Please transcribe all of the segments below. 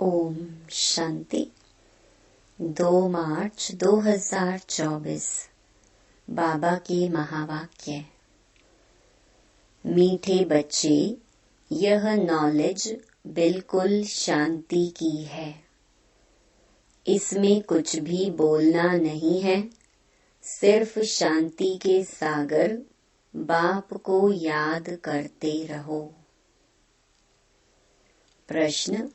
ओम शांति। 2 मार्च 2024 बाबा के महावाक्य। मीठे बच्चे, यह नॉलेज बिल्कुल शांति की है। इसमें कुछ भी बोलना नहीं है, सिर्फ शांति के सागर बाप को याद करते रहो। प्रश्न: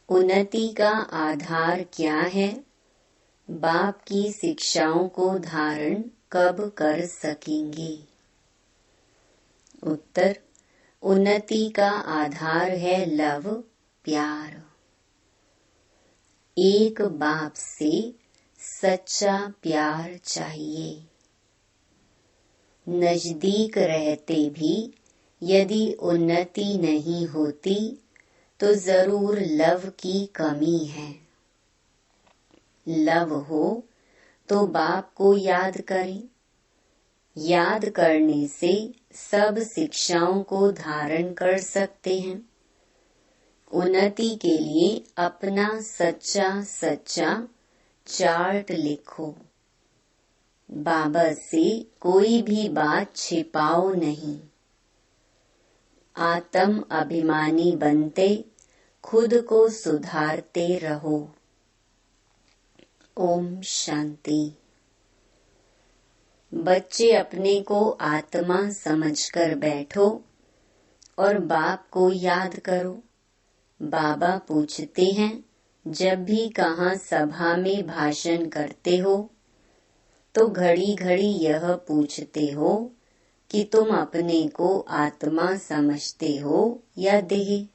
उन्नति का आधार क्या है? बाप की शिक्षाओं को धारण कब कर सकेंगे? उत्तर: उन्नति का आधार है लव, प्यार। एक बाप से सच्चा प्यार चाहिए। नजदीक रहते भी यदि उन्नति नहीं होती तो जरूर लव की कमी है। लव हो तो बाप को याद करें। याद करने से सब शिक्षाओं को धारण कर सकते हैं। उन्नति के लिए अपना सच्चा चार्ट लिखो। बाबा से कोई भी बात छिपाओ नहीं। आत्म अभिमानी बनते खुद को सुधारते रहो। ओम शांति। बच्चे अपने को आत्मा समझकर बैठो और बाप को याद करो। बाबा पूछते हैं, जब भी कहाँ सभा में भाषण करते हो तो घड़ी घड़ी यह पूछते हो कि तुम अपने को आत्मा समझते हो या देह?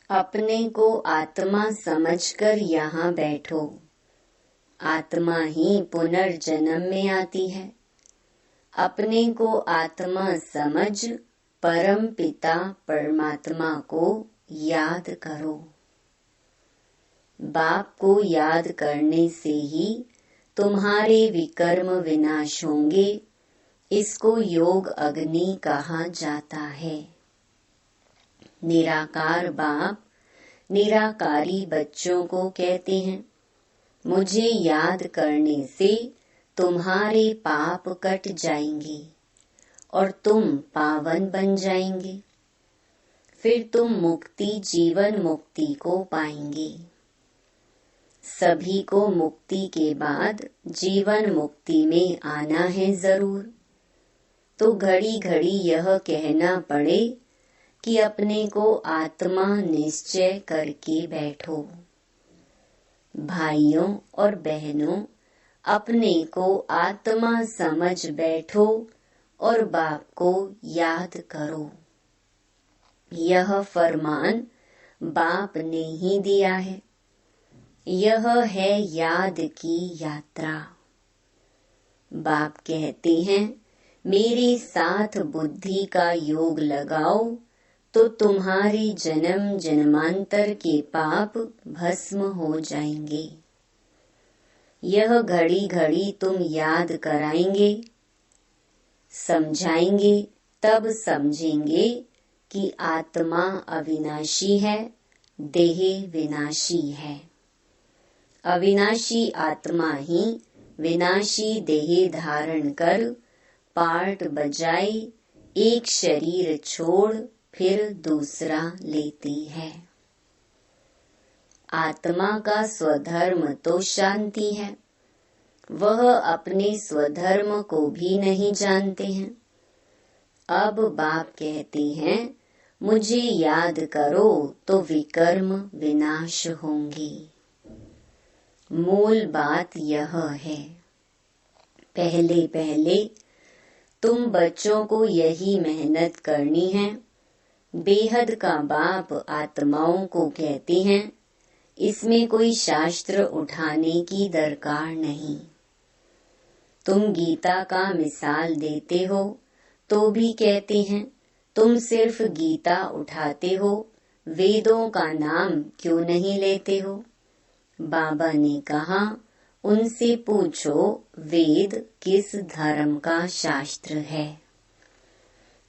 अपने को आत्मा समझकर यहाँ बैठो। आत्मा ही पुनर्जन्म में आती है। अपने को आत्मा समझ परम पिता परमात्मा को याद करो। बाप को याद करने से ही तुम्हारे विकर्म विनाश होंगे। इसको योग अग्नि कहा जाता है। निराकार बाप निराकारी बच्चों को कहते हैं, मुझे याद करने से तुम्हारे पाप कट जाएंगे और तुम पावन बन जाएंगे। फिर तुम मुक्ति जीवन मुक्ति को पाएंगे। सभी को मुक्ति के बाद जीवन मुक्ति में आना है जरूर। तो घड़ी घड़ी यह कहना पड़े कि अपने को आत्मा निश्चय करके बैठो। भाइयों और बहनों, अपने को आत्मा समझ बैठो और बाप को याद करो। यह फरमान बाप ने ही दिया है। यह है याद की यात्रा। बाप कहते हैं, मेरे साथ बुद्धि का योग लगाओ तो तुम्हारे जन्म जन्मांतर के पाप भस्म हो जाएंगे। यह घड़ी घड़ी तुम याद कराएंगे, समझाएंगे, तब समझेंगे कि आत्मा अविनाशी है, देह विनाशी है। अविनाशी आत्मा ही विनाशी देह धारण कर पार्ट बजाए एक शरीर छोड़ फिर दूसरा लेती है। आत्मा का स्वधर्म तो शांति है। वह अपने स्वधर्म को भी नहीं जानते हैं। अब बाप कहते हैं, मुझे याद करो तो विकर्म विनाश होंगे। मूल बात यह है। पहले पहले तुम बच्चों को यही मेहनत करनी है। बेहद का बाप आत्माओं को कहते हैं, इसमें कोई शास्त्र उठाने की दरकार नहीं। तुम गीता का मिसाल देते हो तो भी कहते हैं, तुम सिर्फ गीता उठाते हो, वेदों का नाम क्यों नहीं लेते हो? बाबा ने कहा, उनसे पूछो वेद किस धर्म का शास्त्र है।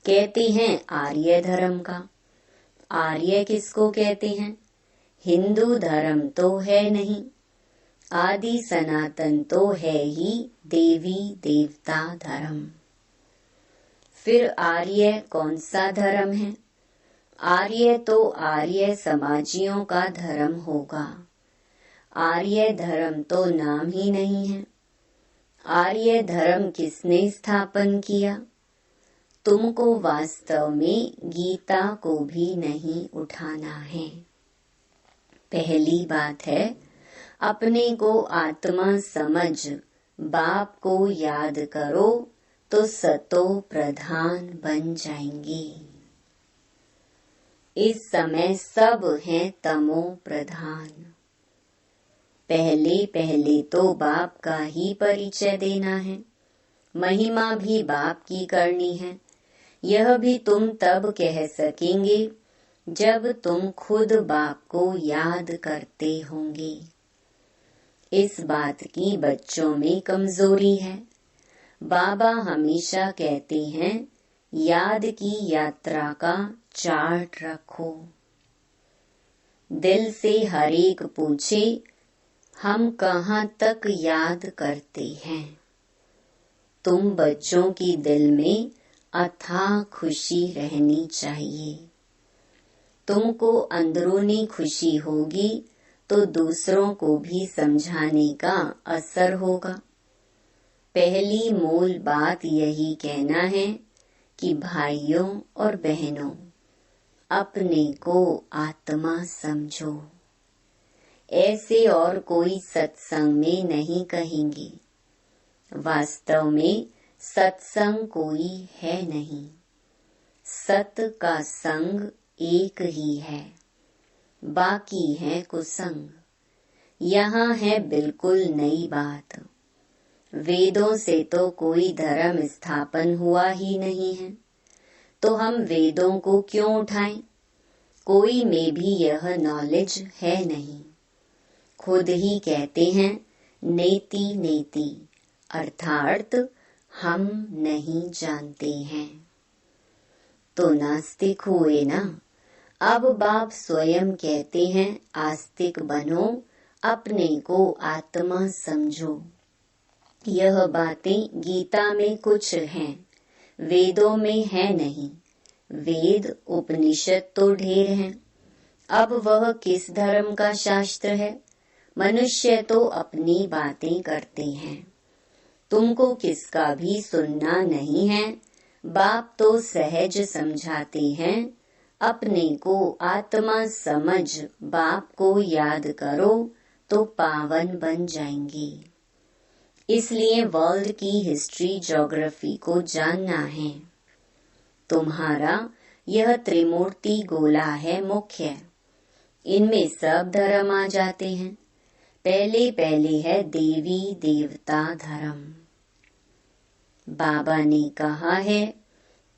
कहते हैं आर्य धर्म का। आर्य किसको कहते हैं? हिंदू धर्म तो है नहीं, आदि सनातन तो है ही देवी देवता धर्म। फिर आर्य कौन सा धर्म है? आर्य तो आर्य समाजियों का धर्म होगा। आर्य धर्म तो नाम ही नहीं है। आर्य धर्म किसने स्थापन किया? तुमको वास्तव में गीता को भी नहीं उठाना है। पहली बात है, अपने को आत्मा समझ बाप को याद करो तो सतो प्रधान बन जाएंगे। इस समय सब हैं तमो प्रधान। पहले पहले तो बाप का ही परिचय देना है, महिमा भी बाप की करनी है। यह भी तुम तब कह सकेंगे जब तुम खुद बाप को याद करते होंगे। इस बात की बच्चों में कमजोरी है। बाबा हमेशा कहते हैं, याद की यात्रा का चार्ट रखो। दिल से हर एक पूछे, हम कहाँ तक याद करते हैं। तुम बच्चों की दिल में अथाह खुशी रहनी चाहिए। तुमको अंदरूनी खुशी होगी तो दूसरों को भी समझाने का असर होगा। पहली मूल बात यही कहना है कि भाइयों और बहनों, अपने को आत्मा समझो। ऐसे और कोई सत्संग में नहीं कहेंगे। वास्तव में सत्संग कोई है नहीं। सत का संग एक ही है, बाकी है कुसंग। यहाँ है बिल्कुल नई बात। वेदों से तो कोई धर्म स्थापन हुआ ही नहीं है, तो हम वेदों को क्यों उठाएं? कोई में भी यह नॉलेज है नहीं। खुद ही कहते हैं नेति नेति, अर्थात हम नहीं जानते हैं। तो नास्तिक हुए ना। अब बाप स्वयं कहते हैं आस्तिक बनो, अपने को आत्मा समझो। यह बातें गीता में कुछ हैं, वेदों में है नहीं। वेद उपनिषद तो ढेर हैं। अब वह किस धर्म का शास्त्र है? मनुष्य तो अपनी बातें करते हैं। तुमको किसका भी सुनना नहीं है। बाप तो सहज समझाते हैं, अपने को आत्मा समझ बाप को याद करो तो पावन बन जाएंगे। इसलिए वर्ल्ड की हिस्ट्री ज्योग्राफी को जानना है। तुम्हारा यह त्रिमूर्ति गोला है मुख्य। इनमें सब धर्म आ जाते हैं। पहले पहले है देवी देवता धर्म। बाबा ने कहा है,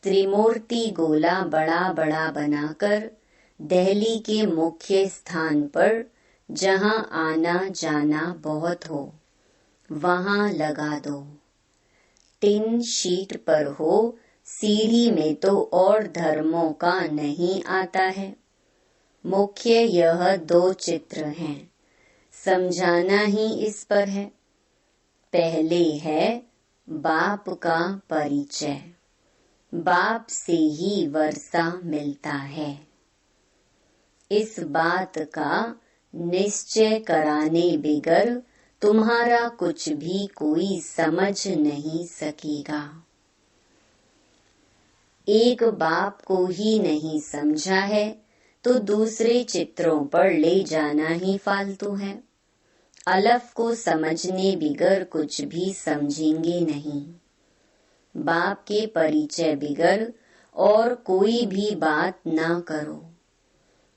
त्रिमूर्ति गोला बड़ा बड़ा बनाकर दिल्ली के मुख्य स्थान पर जहां आना जाना बहुत हो, वहां लगा दो। टिन शीट पर हो, सीढ़ी में तो और धर्मों का नहीं आता है। मुख्य यह दो चित्र हैं, समझाना ही इस पर है। पहले है बाप का परिचय। बाप से ही वर्षा मिलता है। इस बात का निश्चय कराने बिगर तुम्हारा कुछ भी कोई समझ नहीं सकेगा। एक बाप को ही नहीं समझा है तो दूसरे चित्रों पर ले जाना ही फालतू है। अलफ को समझने बिगर कुछ भी समझेंगे नहीं। बाप के परिचय बिगर और कोई भी बात ना करो।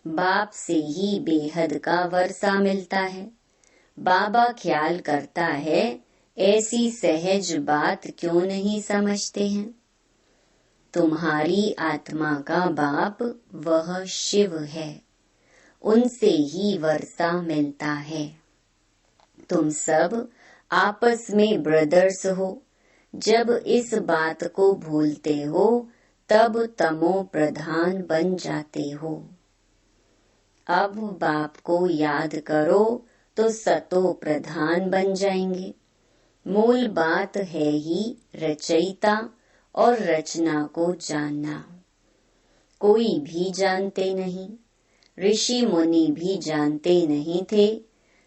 बाप से ही बेहद का वर्षा मिलता है। बाबा ख्याल करता है, ऐसी सहज बात क्यों नहीं समझते हैं। तुम्हारी आत्मा का बाप वह शिव है, उनसे ही वर्षा मिलता है। तुम सब आपस में ब्रदर्स हो। जब इस बात को भूलते हो तब तमो प्रधान बन जाते हो। अब बाप को याद करो तो सतो प्रधान बन जाएंगे। मूल बात है ही रचयिता और रचना को जानना। कोई भी जानते नहीं, ऋषि मुनि भी जानते नहीं थे,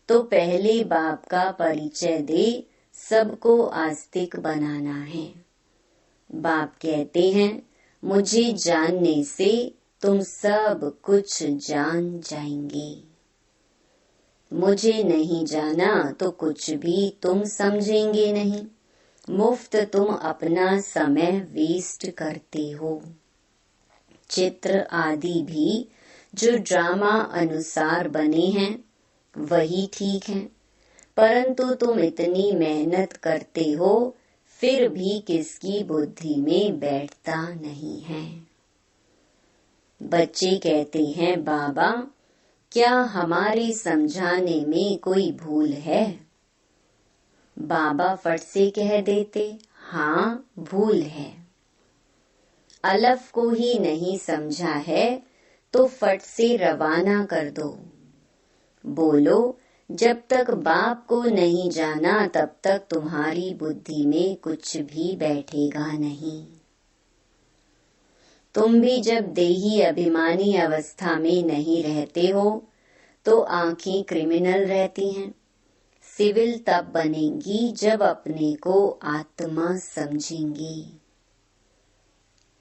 तो पहले बाप का परिचय दे सबको आस्तिक बनाना है। बाप कहते हैं मुझे जानने से तुम सब कुछ जान जाएंगे। मुझे नहीं जाना तो कुछ भी तुम समझेंगे नहीं। मुफ्त तुम अपना समय वेस्ट करते हो। चित्र आदि भी जो ड्रामा अनुसार बने हैं वही ठीक है, परंतु तुम इतनी मेहनत करते हो फिर भी किसकी बुद्धि में बैठता नहीं है। बच्चे कहते हैं बाबा क्या हमारे समझाने में कोई भूल है? बाबा फट से कह देते हाँ भूल है। अलफ को ही नहीं समझा है तो फट से रवाना कर दो। बोलो जब तक बाप को नहीं जाना तब तक तुम्हारी बुद्धि में कुछ भी बैठेगा नहीं। तुम भी जब देही अभिमानी अवस्था में नहीं रहते हो तो आंखें क्रिमिनल रहती हैं। सिविल तब बनेंगी जब अपने को आत्मा समझेंगी।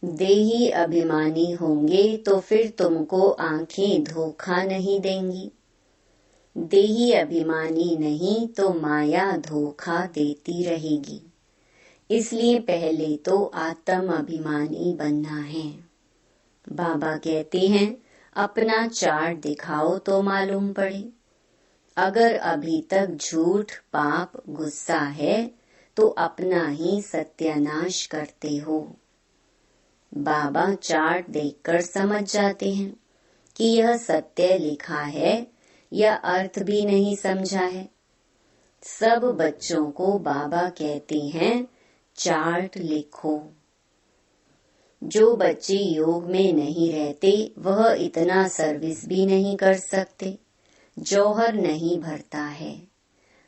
देही अभिमानी होंगे तो फिर तुमको आंखें धोखा नहीं देंगी। देही अभिमानी नहीं तो माया धोखा देती रहेगी। इसलिए पहले तो आत्म अभिमानी बनना है। बाबा कहते हैं अपना चार्ट दिखाओ तो मालूम पड़े। अगर अभी तक झूठ पाप गुस्सा है तो अपना ही सत्यानाश करते हो। बाबा चार्ट देखकर समझ जाते हैं कि यह सत्य लिखा है या अर्थ भी नहीं समझा है। सब बच्चों को बाबा कहते हैं चार्ट लिखो। जो बच्चे योग में नहीं रहते वह इतना सर्विस भी नहीं कर सकते, जौहर नहीं भरता है।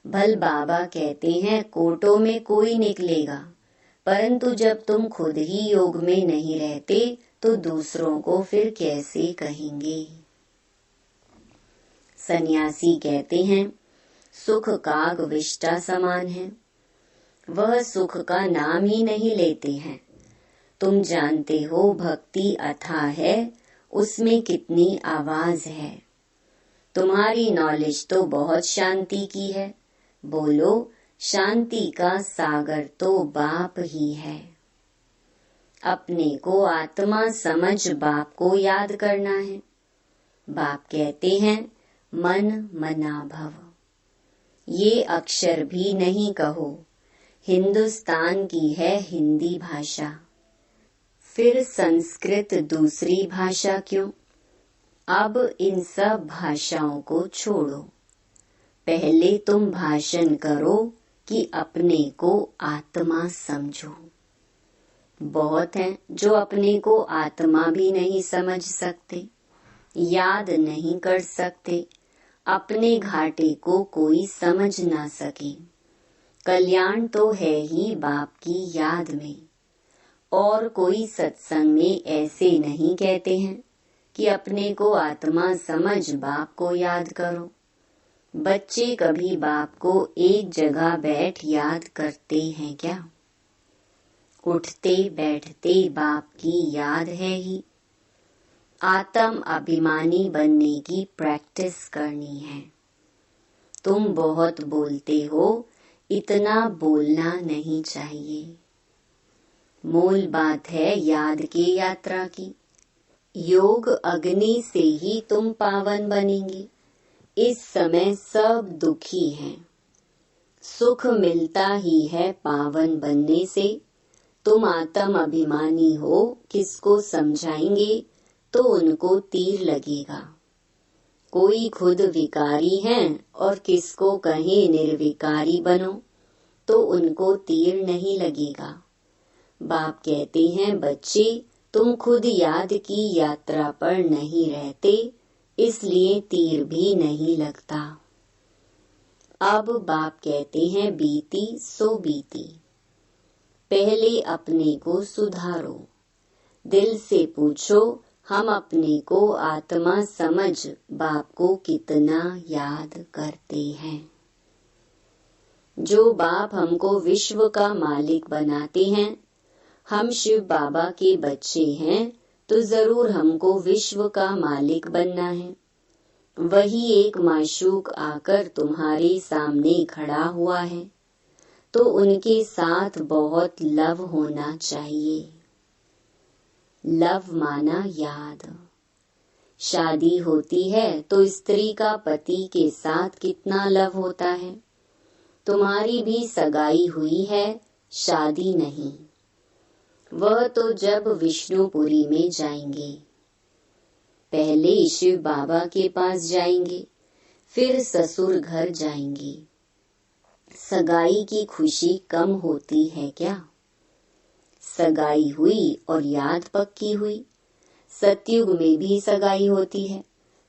भल बाबा कहते हैं कोटों में कोई निकलेगा, परंतु जब तुम खुद ही योग में नहीं रहते तो दूसरों को फिर कैसे कहेंगे। सन्यासी कहते हैं सुख काग विष्टा समान है। वह सुख का नाम ही नहीं लेते हैं। तुम जानते हो भक्ति अथाह है, उसमें कितनी आवाज है। तुम्हारी नॉलेज तो बहुत शांति की है। बोलो शांति का सागर तो बाप ही है। अपने को आत्मा समझ बाप को याद करना है। बाप कहते हैं मन मना भव। ये अक्षर भी नहीं कहो। हिंदुस्तान की है हिंदी भाषा, फिर संस्कृत दूसरी भाषा क्यों? अब इन सब भाषाओं को छोड़ो। पहले तुम भाषण करो कि अपने को आत्मा समझो। बहुत हैं जो अपने को आत्मा भी नहीं समझ सकते, याद नहीं कर सकते। अपने घाटे को कोई समझ ना सके। कल्याण तो है ही बाप की याद में। और कोई सत्संग में ऐसे नहीं कहते हैं कि अपने को आत्मा समझ बाप को याद करो। बच्चे कभी बाप को एक जगह बैठ याद करते हैं क्या? उठते बैठते बाप की याद है ही। आत्म अभिमानी बनने की प्रैक्टिस करनी है। तुम बहुत बोलते हो, इतना बोलना नहीं चाहिए। मूल बात है याद की यात्रा की। योग अग्नि से ही तुम पावन बनेंगे। इस समय सब दुखी हैं। सुख मिलता ही है पावन बनने से। तुम आत्म अभिमानी हो, किसको समझाएंगे तो उनको तीर लगेगा। कोई खुद विकारी हैं और किसको कहे निर्विकारी बनो तो उनको तीर नहीं लगेगा। बाप कहते हैं बच्चे तुम खुद याद की यात्रा पर नहीं रहते इसलिए तीर भी नहीं लगता। अब बाप कहते हैं बीती सो बीती। पहले अपने को सुधारो। दिल से पूछो, हम अपने को आत्मा समझ बाप को कितना याद करते हैं। जो बाप हमको विश्व का मालिक बनाते हैं, हम शिव बाबा के बच्चे हैं, तो जरूर हमको विश्व का मालिक बनना है। वही एक माशूक आकर तुम्हारे सामने खड़ा हुआ है, तो उनके साथ बहुत लव होना चाहिए। लव माना याद। शादी होती है तो स्त्री का पति के साथ कितना लव होता है। तुम्हारी भी सगाई हुई है, शादी नहीं। वह तो जब विष्णुपुरी में जाएंगे। पहले शिव बाबा के पास जाएंगे, फिर ससुर घर जाएंगे। सगाई की खुशी कम होती है क्या? सगाई हुई और याद पक्की हुई। सतयुग में भी सगाई होती है,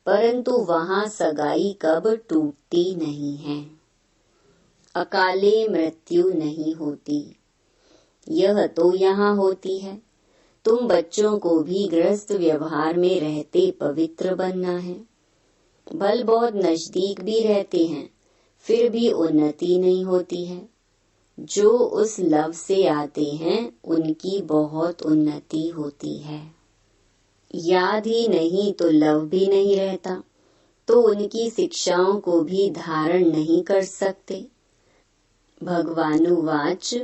परंतु वहां सगाई कब टूटती नहीं है। अकाले मृत्यु नहीं होती। यह तो यहाँ होती है। तुम बच्चों को भी गृहस्थ व्यवहार में रहते पवित्र बनना है। भल बहुत नजदीक भी रहते हैं, फिर भी उन्नति नहीं होती है। जो उस लव से आते हैं, उनकी बहुत उन्नति होती है। याद ही नहीं तो लव भी नहीं रहता, तो उनकी शिक्षाओं को भी धारण नहीं कर सकते। भगवानुवाच,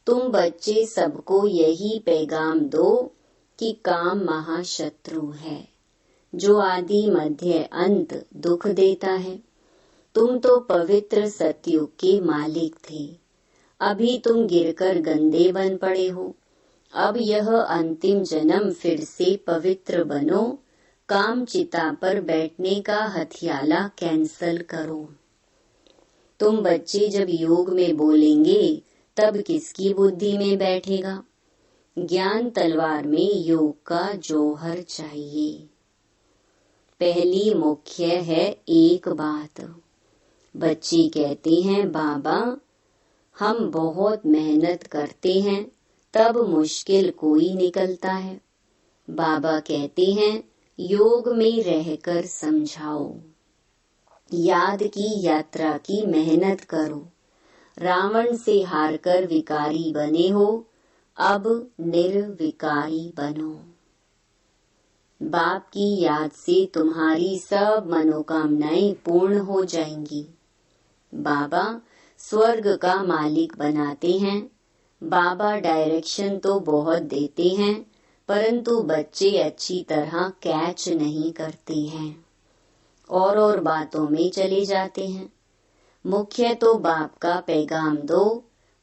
तुम बच्चे सबको यही पैगाम दो कि काम महाशत्रु है, जो आदि मध्य अंत दुख देता है। तुम तो पवित्र सतयुग के मालिक थे, अभी तुम गिरकर गंदे बन पड़े हो। अब यह अंतिम जन्म फिर से पवित्र बनो। काम चिता पर बैठने का हथियाला कैंसल करो। तुम बच्चे जब योग में बोलेंगे, तब किसकी बुद्धि में बैठेगा? ज्ञान तलवार में योग का जौहर चाहिए। पहली मुख्य है एक बात। बच्चे कहते हैं, बाबा हम बहुत मेहनत करते हैं, तब मुश्किल कोई निकलता है। बाबा कहते हैं, योग में रहकर समझाओ। याद की यात्रा की मेहनत करो। रावण से हारकर विकारी बने हो, अब निर्विकारी बनो। बाप की याद से तुम्हारी सब मनोकामनाएं पूर्ण हो जाएंगी। बाबा स्वर्ग का मालिक बनाते हैं। बाबा डायरेक्शन तो बहुत देते हैं, परंतु बच्चे अच्छी तरह कैच नहीं करते हैं, और बातों में चले जाते हैं। मुख्य तो बाप का पैगाम दो,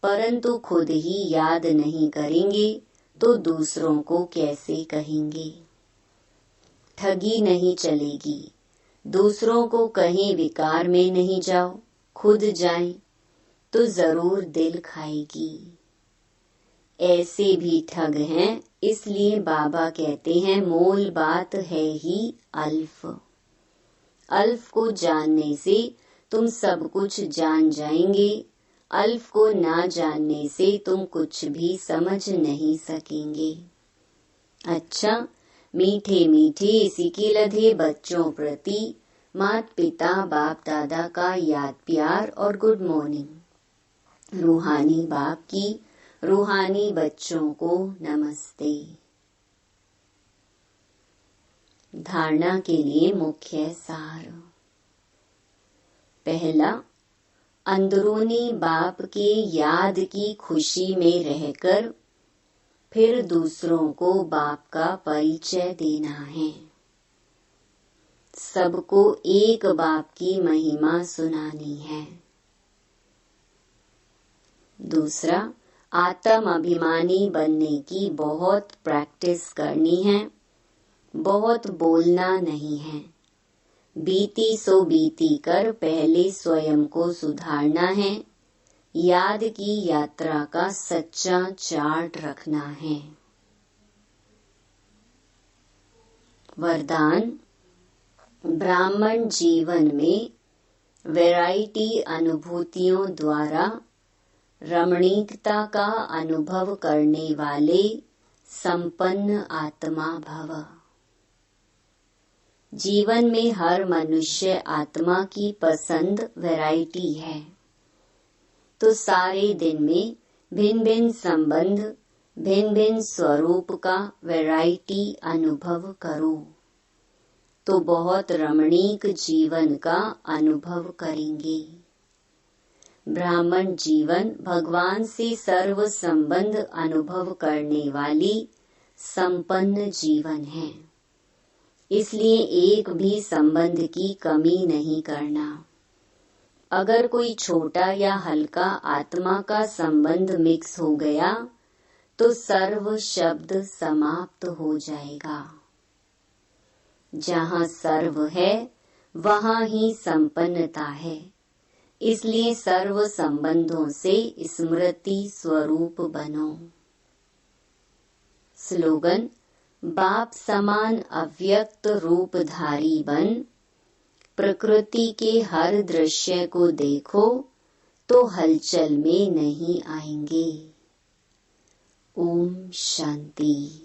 परंतु खुद ही याद नहीं करेंगे तो दूसरों को कैसे कहेंगे? ठगी नहीं चलेगी। दूसरों को कहीं विकार में नहीं जाओ, खुद जाएं तो जरूर दिल खाएगी। ऐसे भी ठग हैं, इसलिए बाबा कहते हैं मोल बात है ही अल्फ। अल्फ को जानने से तुम सब कुछ जान जाएंगे, अल्फ को ना जानने से तुम कुछ भी समझ नहीं सकेंगे। अच्छा, मीठे मीठे सिके लधे बच्चों प्रति मात पिता बाप दादा का याद प्यार और गुड मॉर्निंग। रूहानी बाप की रूहानी बच्चों को नमस्ते। धारणा के लिए मुख्य सार। पहला, अंदरूनी बाप के याद की खुशी में रहकर फिर दूसरों को बाप का परिचय देना है। सबको एक बाप की महिमा सुनानी है। दूसरा, आत्म अभिमानी बनने की बहुत प्रैक्टिस करनी है, बहुत बोलना नहीं है। बीती सो बीती कर पहले स्वयं को सुधारना है। याद की यात्रा का सच्चा चार्ट रखना है। वरदान, ब्राह्मण जीवन में वैरायटी अनुभूतियों द्वारा रमणीकता का अनुभव करने वाले संपन्न आत्मा भव। जीवन में हर मनुष्य आत्मा की पसंद वैरायटी है, तो सारे दिन में भिन्न भिन्न संबंध, भिन्न भिन्न स्वरूप का वैरायटी अनुभव करो, तो बहुत रमणीक जीवन का अनुभव करेंगे। ब्राह्मण जीवन भगवान से सर्व संबंध अनुभव करने वाली संपन्न जीवन है, इसलिए एक भी संबंध की कमी नहीं करना। अगर कोई छोटा या हल्का आत्मा का संबंध मिक्स हो गया तो सर्व शब्द समाप्त हो जाएगा। जहाँ सर्व है वहाँ ही संपन्नता है, इसलिए सर्व संबंधों से स्मृति स्वरूप बनो। स्लोगन: बाप समान अव्यक्त रूपधारी बन प्रकृति के हर दृश्य को देखो तो हलचल में नहीं आएंगे। ओम शांति।